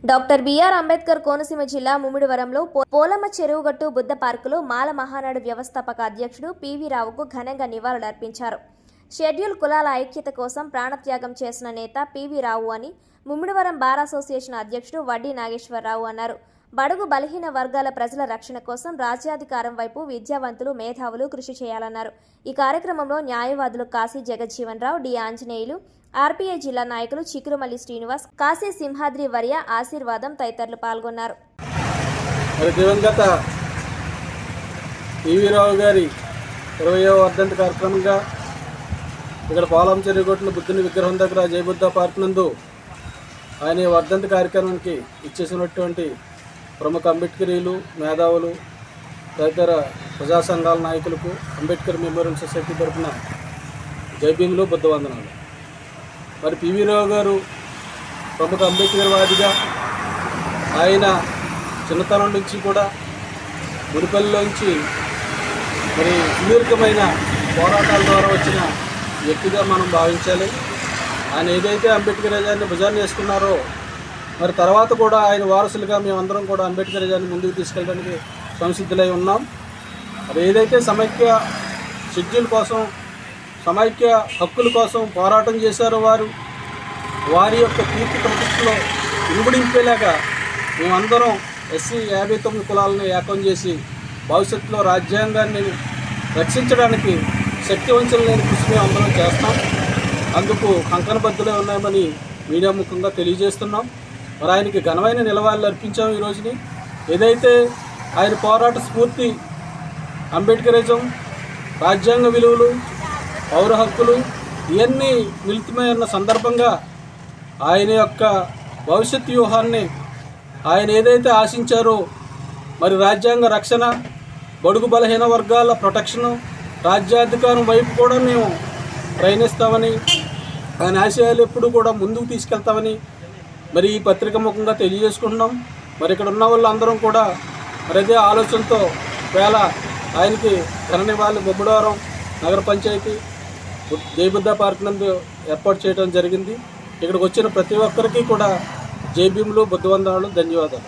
Doctor BR Ambedkar Konaseema జిల్లా ముమ్మిడివరంలో పోలమ్మ చెరువుగట్టు బుద్ధ పార్కులో మాల మహానాడు వ్యవస్థాపక అధ్యక్షుడు పివి రావుకు ఘనంగా నివాళులర్పించారు. షెడ్యూల్ కులాల ఐక్యత కోసం ప్రాణత్యాగం చేసిన నేత పివి రావు అని ముమ్మిడివరం బార్ అసోసియేషన్ అధ్యక్షుడు వడ్డీ నాగేశ్వరరావు అన్నారు. బడుగు బలహీన వర్గాల ప్రజల రక్షణ కోసం రాజ్యాధికారం వైపు విద్యావంతులు మేధావులు కృషి చేయాలన్నారు. ఈ కార్యక్రమంలో న్యాయవాదులు కాశీ జగజ్జీవన్ రావు, డి ఆంజనేయులు, ఆర్పీఐ జిల్లా నాయకులు చికురుమల్లి శ్రీనివాస్, కాశీ సింహాద్రి వర్య, ఆశీర్వాదం తదితరులు పాల్గొన్నారు. దివంగత పివి రావు గారి 20వ వర్ధంతి కార్యక్రమంగా ఇక్కడ పోలమ్మ చెరువుగట్టున బుద్ధుని విగ్రహం దగ్గర జయబుద్ధ పార్క్ నందు ఆయన వర్ధంతి కార్యక్రమానికి ఇచ్చేసినటువంటి ప్రముఖ అంబేద్కరీలు, మేధావులు, తదితర ప్రజా సంఘాల నాయకులకు అంబేద్కర్ మెమోరియల్ సొసైటీ తరఫున జైభీములు, బుద్ధవందనాలు. మరి పివి రావు గారు ప్రముఖ అంబేద్కర్వాదిగా ఆయన చిన్నతనం నుంచి కూడా మురిపల్లిలోంచి మరి సుదీర్ఘమైన పోరాటాల ద్వారా వచ్చిన వ్యక్తిగా మనం భావించాలి. ఆయన ఏదైతే అంబేద్కరిజాన్ని భుజాన్ని వేసుకున్నారో మరి తర్వాత కూడా ఆయన వారసులుగా మేమందరం కూడా అంబేద్కరిజాన్ని ముందుకు తీసుకెళ్ళడానికి సంసిద్ధులై ఉన్నాం. మరి ఏదైతే సమైక్య షెడ్యూల్ కోసం, సమైక్య హక్కుల కోసం పోరాటం చేశారో వారి యొక్క కీర్తి ప్రతిష్టలో ఇనుబడింపేలాగా మేమందరం ఎస్సీ 59 కులాలను ఏకం చేసి భవిష్యత్తులో రాజ్యాంగాన్ని రక్షించడానికి శక్తివంచన లేని కృషి మేము అందరం చేస్తాం. అందుకు కంకణబద్దులే ఉన్నామని మీడియా ముఖంగా తెలియజేస్తున్నాం. మరి ఆయనకి ఘనమైన నిలవాళ్ళు అర్పించాము. ఈ రోజుని ఏదైతే ఆయన పోరాట స్ఫూర్తి అంబేద్కరిజం, రాజ్యాంగ విలువలు, పౌర హక్కులు ఇవన్నీ మిళితమైన సందర్భంగా ఆయన యొక్క భవిష్యత్ వ్యూహాన్ని ఆయన ఏదైతే ఆశించారో మరి రాజ్యాంగ రక్షణ, బడుగు బలహీన వర్గాల ప్రొటెక్షను, రాజ్యాధికారం వైపు కూడా మేము ప్రయాణిస్తామని, ఆయన ఆశయాలు ఎప్పుడు కూడా ముందుకు తీసుకెళ్తామని మరి ఈ పత్రిక ముఖంగా తెలియజేసుకుంటున్నాం. మరి ఇక్కడ ఉన్న వాళ్ళందరం కూడా మరి అదే ఆలోచనతో వేళ ఆయనకి ఘన నివాళి ముమ్మిడివరం నగర పంచాయతీ జయబుద్ధ పార్క్ నందు ఏర్పాటు చేయడం జరిగింది. ఇక్కడికి వచ్చిన ప్రతి ఒక్కరికి కూడా జై భీములు, బుద్ధవందనాలు, ధన్యవాదాలు.